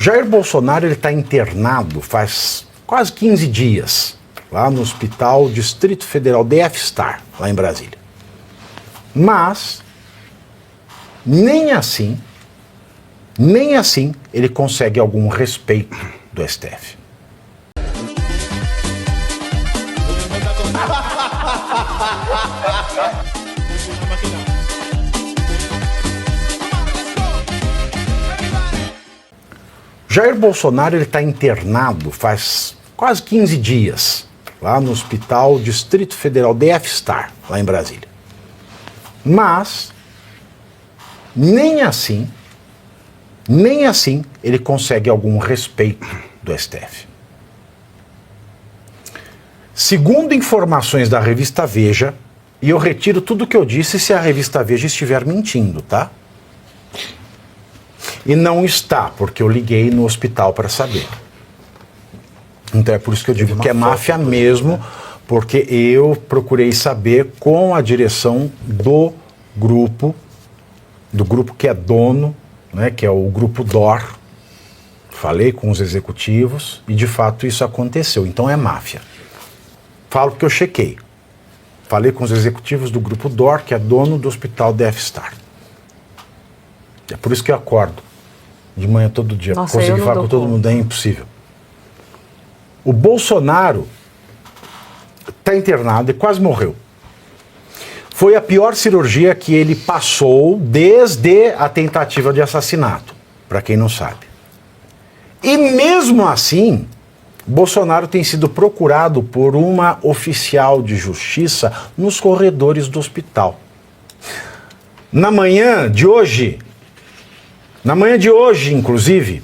Jair Bolsonaro está internado faz quase 15 dias, lá no Hospital Distrito Federal DF-Star, lá em Brasília. Mas, nem assim, ele consegue algum respeito do STF. Jair Bolsonaro está internado faz quase 15 dias, lá no Hospital Distrito Federal DF-Star, lá em Brasília. Mas, nem assim, ele consegue algum respeito do STF. Segundo informações da revista Veja, e eu retiro tudo o que eu disse se a revista Veja estiver mentindo, tá? E não está, porque eu liguei no hospital para saber. Então é por isso que eu digo que é máfia mesmo, porque eu procurei saber com a direção do grupo que é dono, né, que é o Grupo DOR. Falei com os executivos e de fato isso aconteceu. Então é máfia. Falo porque eu chequei. Falei com os executivos do Grupo DOR, que é dono do Hospital DF-Star. É por isso que eu acordo de manhã todo dia. Nossa, conseguir falar com todo mundo é impossível. O Bolsonaro está internado e quase morreu. Foi a pior cirurgia que ele passou desde a tentativa de assassinato, para quem não sabe. E mesmo assim, Bolsonaro tem sido procurado por uma oficial de justiça nos corredores do hospital. Na manhã de hoje, inclusive,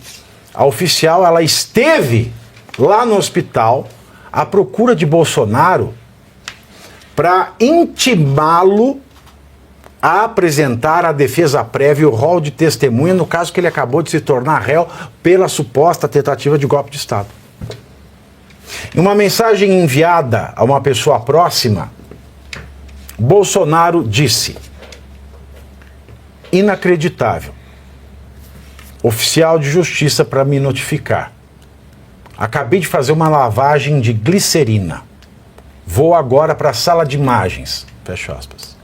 a oficial ela esteve lá no hospital à procura de Bolsonaro para intimá-lo a apresentar a defesa prévia e o rol de testemunha no caso que ele acabou de se tornar réu pela suposta tentativa de golpe de Estado. Em uma mensagem enviada a uma pessoa próxima, Bolsonaro disse: inacreditável. Oficial de justiça para me notificar. Acabei de fazer uma lavagem de glicerina. Vou agora para a sala de imagens. Fecha aspas.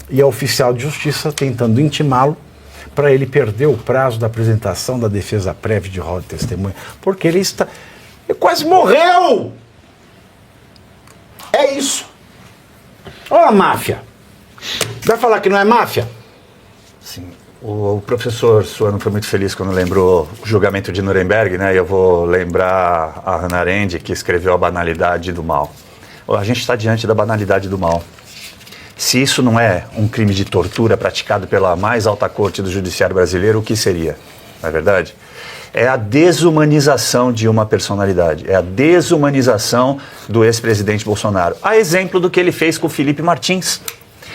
E a oficial de justiça tentando intimá-lo para ele perder o prazo da apresentação da defesa prévia de rol de testemunha. Porque ele quase morreu! É isso. Olha a máfia. Vai falar que não é máfia? Sim. O professor Suano foi muito feliz quando lembrou o julgamento de Nuremberg, né? E eu vou lembrar a Hannah Arendt, que escreveu A Banalidade do Mal. A gente está diante da banalidade do mal. Se isso não é um crime de tortura praticado pela mais alta corte do judiciário brasileiro, o que seria? Não é verdade? É a desumanização de uma personalidade. É a desumanização do ex-presidente Bolsonaro. A exemplo do que ele fez com o Felipe Martins.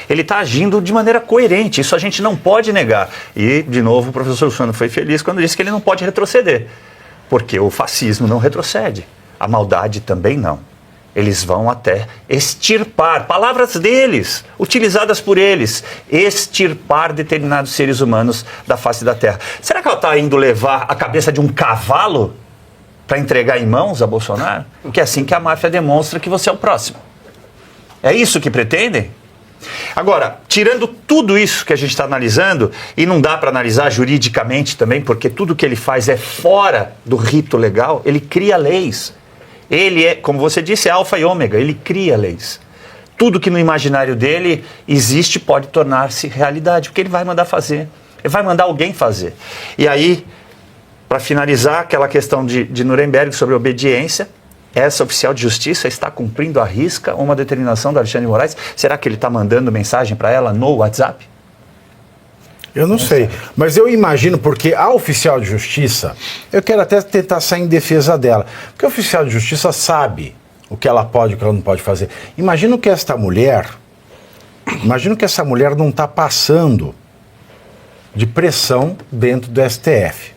Ele está agindo de maneira coerente, isso a gente não pode negar. E, de novo, o professor Suano foi feliz quando disse que ele não pode retroceder, porque o fascismo não retrocede, a maldade também não. Eles vão até extirpar, palavras deles, utilizadas por eles, extirpar determinados seres humanos da face da terra. Será que ela está indo levar a cabeça de um cavalo para entregar em mãos a Bolsonaro? Porque é assim que a máfia demonstra que você é o próximo. É isso que pretendem? Agora, tirando tudo isso que a gente está analisando, e não dá para analisar juridicamente também, porque tudo que ele faz é fora do rito legal, ele cria leis. Ele é, como você disse, é alfa e ômega, ele cria leis. Tudo que no imaginário dele existe pode tornar-se realidade, porque ele vai mandar fazer, ele vai mandar alguém fazer. E aí, para finalizar, aquela questão de Nuremberg sobre obediência, essa oficial de justiça está cumprindo à risca uma determinação do Alexandre de Moraes? Será que ele está mandando mensagem para ela no WhatsApp? Eu não sei, mas eu imagino, porque a oficial de justiça, eu quero até tentar sair em defesa dela, porque a oficial de justiça sabe o que ela pode e o que ela não pode fazer. Imagino que essa mulher não está passando de pressão dentro do STF.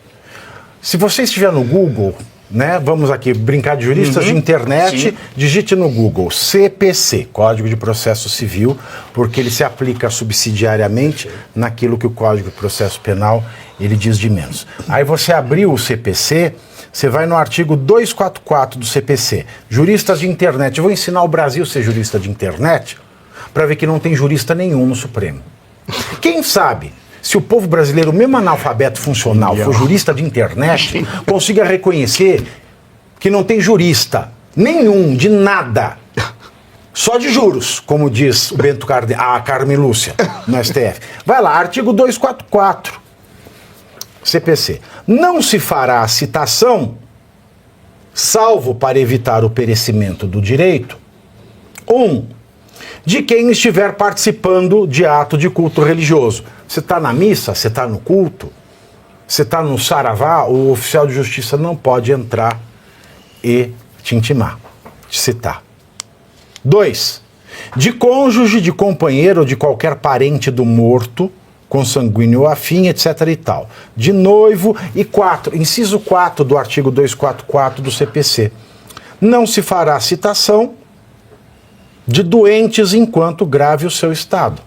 Se você estiver no Google, né? Vamos aqui brincar de juristas de internet. Sim. Digite no Google CPC, Código de Processo Civil, porque ele se aplica subsidiariamente naquilo que o Código de Processo Penal ele diz de menos. Aí você abriu o CPC, você vai no artigo 244 do CPC, juristas de internet. Eu vou ensinar o Brasil a ser jurista de internet para ver que não tem jurista nenhum no Supremo. Quem sabe, se o povo brasileiro, mesmo analfabeto funcional, for jurista de internet, consiga reconhecer que não tem jurista nenhum, de nada, só de juros, como diz o Bento a Carmen Lúcia, no STF. Vai lá, artigo 244, CPC. Não se fará citação, salvo para evitar o perecimento do direito, de quem estiver participando de ato de culto religioso. Você está na missa, você está no culto, você está no saravá, o oficial de justiça não pode entrar e te intimar, te citar. 2, de cônjuge, de companheiro ou de qualquer parente do morto, consanguíneo ou afim, etc. e tal. De noivo. E 4, inciso 4 do artigo 244 do CPC. Não se fará citação de doentes enquanto grave o seu estado.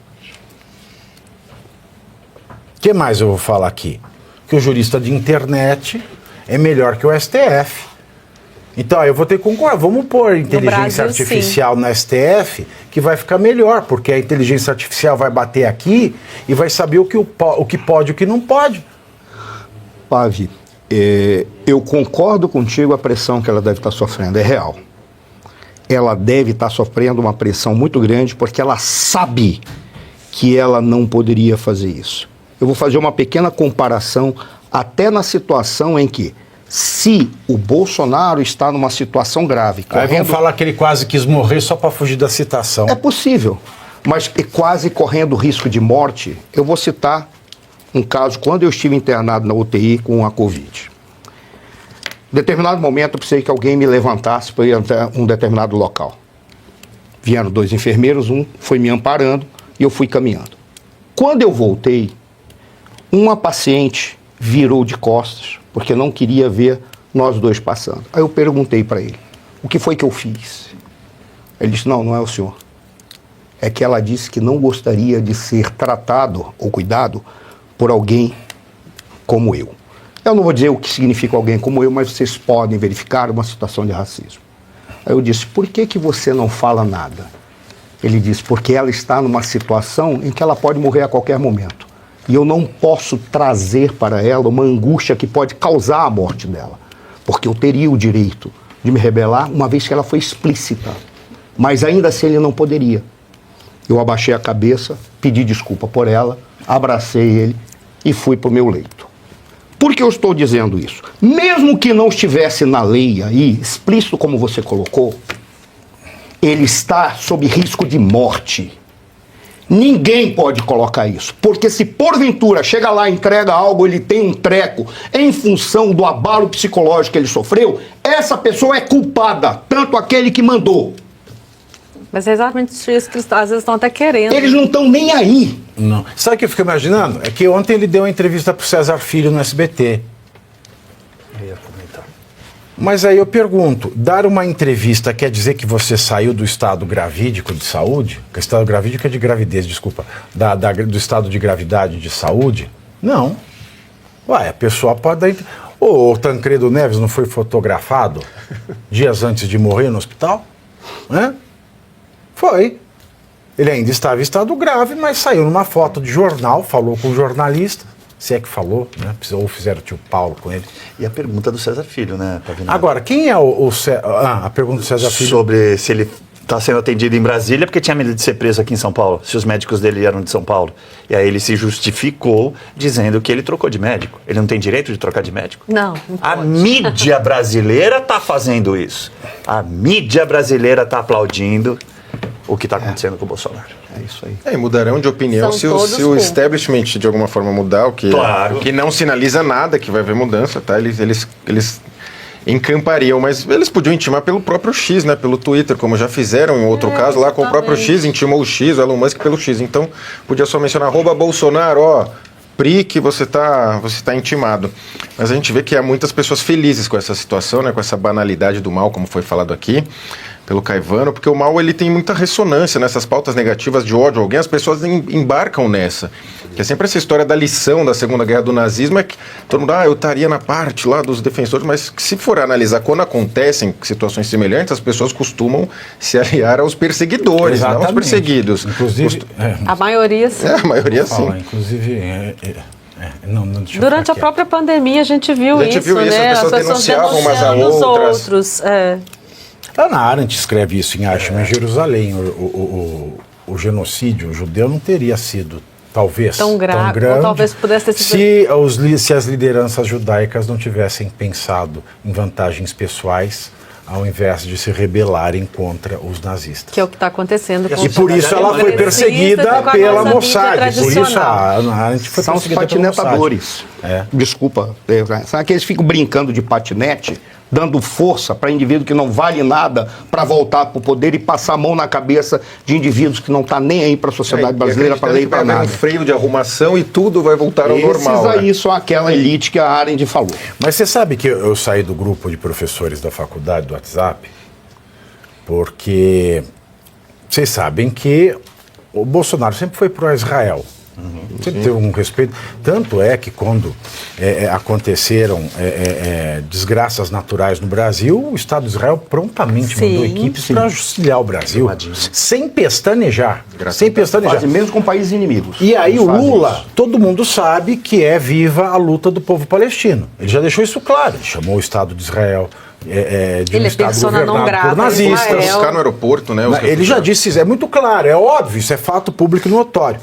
O que mais eu vou falar aqui? Que o jurista de internet é melhor que o STF. Então, eu vou ter que concordar. Vamos pôr inteligência artificial no STF, que vai ficar melhor, porque a inteligência artificial vai bater aqui e vai saber o que pode e o que não pode. Pavi, eu concordo contigo, a pressão que ela deve estar sofrendo é real. Ela deve estar sofrendo uma pressão muito grande, porque ela sabe que ela não poderia fazer isso. Eu vou fazer uma pequena comparação, até na situação em que, se o Bolsonaro está numa situação grave... Aí vamos falar que ele quase quis morrer só para fugir da citação. É possível, mas quase correndo risco de morte. Eu vou citar um caso quando eu estive internado na UTI com a Covid. Em determinado momento eu precisei que alguém me levantasse para ir até um determinado local. Vieram 2 enfermeiros, um foi me amparando e eu fui caminhando. Quando eu voltei, uma paciente virou de costas, porque não queria ver nós 2 passando. Aí eu perguntei para ele, o que foi que eu fiz? Ele disse, não é o senhor. É que ela disse que não gostaria de ser tratado ou cuidado por alguém como eu. Eu não vou dizer o que significa alguém como eu, mas vocês podem verificar uma situação de racismo. Aí eu disse, por que você não fala nada? Ele disse, porque ela está numa situação em que ela pode morrer a qualquer momento. E eu não posso trazer para ela uma angústia que pode causar a morte dela. Porque eu teria o direito de me rebelar, uma vez que ela foi explícita. Mas ainda assim ele não poderia. Eu abaixei a cabeça, pedi desculpa por ela, abracei ele e fui para o meu leito. Por que eu estou dizendo isso? Mesmo que não estivesse na lei aí, explícito como você colocou, ele está sob risco de morte. Ninguém pode colocar isso, porque se porventura chega lá, entrega algo, ele tem um treco em função do abalo psicológico que ele sofreu, essa pessoa é culpada, tanto aquele que mandou. Mas é exatamente isso que às vezes estão até querendo. Eles não estão nem aí. Não. Sabe o que eu fico imaginando? É que ontem ele deu uma entrevista para o César Filho no SBT. Eu ia comentar. Mas aí eu pergunto, dar uma entrevista quer dizer que você saiu do estado gravídico de saúde? O estado gravídico é de gravidez, desculpa. Do estado de gravidade de saúde? Não. Ué, a pessoa pode dar... O Tancredo Neves não foi fotografado dias antes de morrer no hospital? Né? Foi. Ele ainda estava em estado grave, mas saiu numa foto de jornal, falou com o jornalista, se é que falou, né? Ou fizeram o tio Paulo com ele. E a pergunta do César Filho, né, Pavinado? Agora, quem é o a pergunta do César Filho? Sobre se ele está sendo atendido em Brasília porque tinha medo de ser preso aqui em São Paulo, se os médicos dele eram de São Paulo. E aí ele se justificou dizendo que ele trocou de médico. Ele não tem direito de trocar de médico? Não pode. A mídia brasileira está fazendo isso. A mídia brasileira está aplaudindo o que está acontecendo com o Bolsonaro. É isso aí. E mudarão de opinião se o establishment de alguma forma mudar, o que não sinaliza nada que vai haver mudança, tá? Eles encampariam, mas eles podiam intimar pelo próprio X, né? Pelo Twitter, como já fizeram em outro caso lá com o próprio X, intimou o X, o Elon Musk pelo X. Então, podia só mencionar @Bolsonaro, ó, PRIC, você tá intimado. Mas a gente vê que há muitas pessoas felizes com essa situação, né, com essa banalidade do mal, como foi falado aqui pelo Caivano, porque o mal ele tem muita ressonância nessas pautas negativas de ódio. Alguém, as pessoas embarcam nessa. Que é sempre essa história da lição da Segunda Guerra do Nazismo, é que todo mundo, eu estaria na parte lá dos defensores, mas se for analisar, quando acontecem situações semelhantes, as pessoas costumam se aliar aos perseguidores, não aos perseguidos. Inclusive... A maioria sim. A maioria sim. Inclusive... Durante a própria pandemia a gente viu isso, né? As pessoas denunciavam umas a outras. Ana Arendt escreve isso em Eichmann, em Jerusalém. O genocídio judeu não teria sido, talvez, tão grande, ou talvez pudesse ter sido... se as lideranças judaicas não tivessem pensado em vantagens pessoais, ao invés de se rebelarem contra os nazistas. Que é o que está acontecendo. E por isso ela foi perseguida pela Mossad. Por isso a gente foi São os patinetadores. Desculpa. São aqueles que ficam brincando de patinete, dando força para indivíduo que não vale nada para voltar para o poder e passar a mão na cabeça de indivíduos que não estão nem aí para a sociedade brasileira, para lei, para nada. Um freio de arrumação e tudo vai voltar ao normal. Esses aí são aquela elite que a Arendt falou. Mas você sabe que eu saí do grupo de professores da faculdade, do WhatsApp, porque vocês sabem que o Bolsonaro sempre foi pró-Israel. Sempre teve um respeito. Tanto é que quando aconteceram desgraças naturais no Brasil, o Estado de Israel prontamente mandou equipes para auxiliar o Brasil, sem pestanejar. Sem pestanejar. Quase mesmo com países inimigos. E aí o Lula, todo mundo sabe que é viva a luta do povo palestino. Ele já deixou isso claro. Ele chamou o Estado de Israel de um Estado governado por nazistas. Ficar no aeroporto, né? Ele já disse isso, é muito claro, é óbvio, isso é fato público e notório.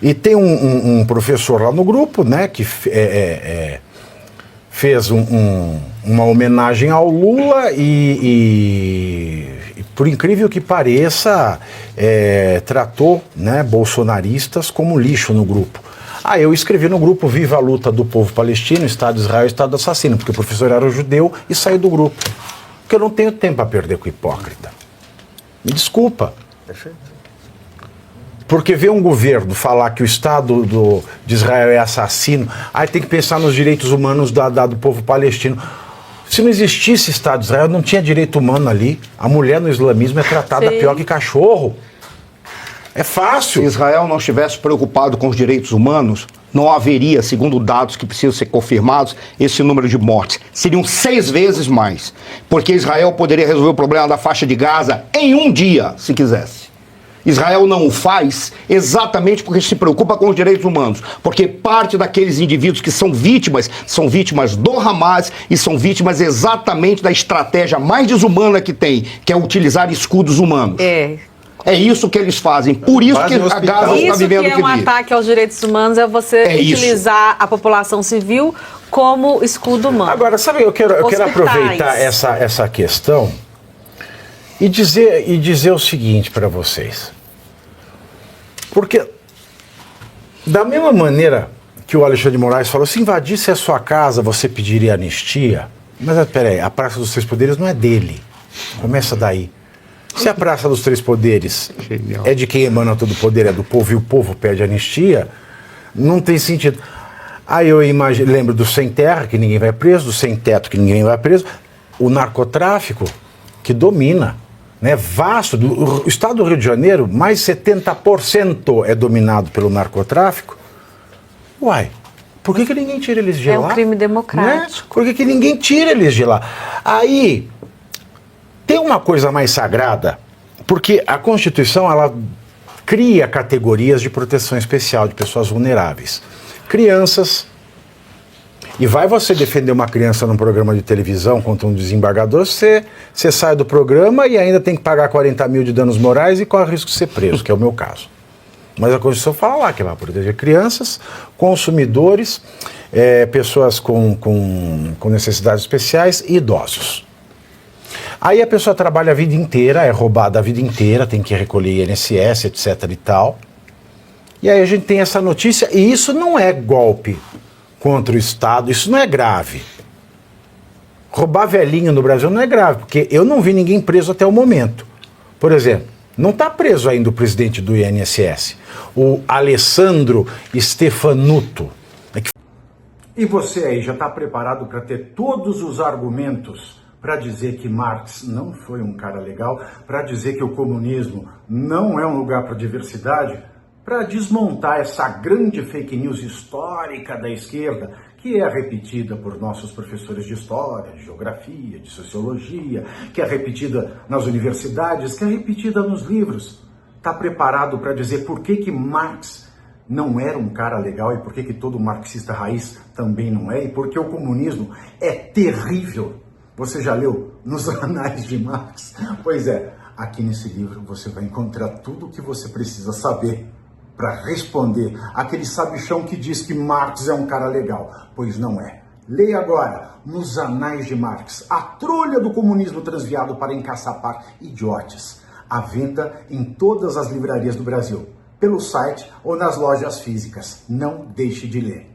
E tem um professor lá no grupo, né, que fez uma homenagem ao Lula e por incrível que pareça, tratou, né, bolsonaristas como lixo no grupo. Eu escrevi no grupo Viva a Luta do Povo Palestino, Estado de Israel, Estado Assassino, porque o professor era judeu e saiu do grupo. Porque eu não tenho tempo a perder com hipócrita. Me desculpa. Perfeito. Porque ver um governo falar que o Estado de Israel é assassino, aí tem que pensar nos direitos humanos do povo palestino. Se não existisse Estado de Israel, não tinha direito humano ali. A mulher no islamismo é tratada pior que cachorro. É fácil. Se Israel não estivesse preocupado com os direitos humanos, não haveria, segundo dados que precisam ser confirmados, esse número de mortes. Seriam 6 vezes mais. Porque Israel poderia resolver o problema da faixa de Gaza em um dia, se quisesse. Israel não o faz exatamente porque se preocupa com os direitos humanos, porque parte daqueles indivíduos que são vítimas do Hamas e são vítimas exatamente da estratégia mais desumana que tem, que é utilizar escudos humanos. É isso que eles fazem, por isso que a Gaza está vivendo o que vive. Isso que é um ataque aos direitos humanos, é você utilizar a população civil como escudo humano. Agora, sabe, eu quero aproveitar essa questão e dizer o seguinte para vocês. Porque, da mesma maneira que o Alexandre de Moraes falou, se invadisse a sua casa, você pediria anistia? Mas, peraí, a Praça dos Três Poderes não é dele. Começa daí. Se a Praça dos Três Poderes é de quem emana todo o poder, é do povo, e o povo pede anistia, não tem sentido. Aí eu lembro do sem terra, que ninguém vai preso, do sem teto, que ninguém vai preso, o narcotráfico, que domina. Né, vasto, o estado do Rio de Janeiro, mais 70% é dominado pelo narcotráfico. Uai, por que ninguém tira eles de lá? É um crime democrático. Né? Por que ninguém tira eles de lá? Aí, tem uma coisa mais sagrada, porque a Constituição, ela cria categorias de proteção especial de pessoas vulneráveis. Crianças. E vai você defender uma criança num programa de televisão contra um desembargador, você sai do programa e ainda tem que pagar 40 mil de danos morais e corre o risco de ser preso, que é o meu caso. Mas a Constituição fala lá que vai proteger crianças, consumidores, pessoas com necessidades especiais e idosos. Aí a pessoa trabalha a vida inteira, é roubada a vida inteira, tem que recolher INSS, etc. e tal. E aí a gente tem essa notícia, e isso não é golpe contra o Estado, isso não é grave. Roubar velhinho no Brasil não é grave, porque eu não vi ninguém preso até o momento. Por exemplo, Não está preso ainda o presidente do INSS, o Alessandro Stefanuto. E você aí já está preparado para ter todos os argumentos para dizer que Marx não foi um cara legal, para dizer que o comunismo não é um lugar para diversidade, para desmontar essa grande fake news histórica da esquerda, que é repetida por nossos professores de história, de geografia, de sociologia, que é repetida nas universidades, que é repetida nos livros. Está preparado para dizer por que Marx não era um cara legal e por que todo marxista raiz também não é, e porque o comunismo é terrível. Você já leu nos Anais de Marx? Pois é, aqui nesse livro você vai encontrar tudo o que você precisa saber para responder aquele sabichão que diz que Marx é um cara legal, pois não é. Leia agora, nos Anais de Marx, a trolha do comunismo transviado para encaçapar idiotes. À venda em todas as livrarias do Brasil, pelo site ou nas lojas físicas. Não deixe de ler.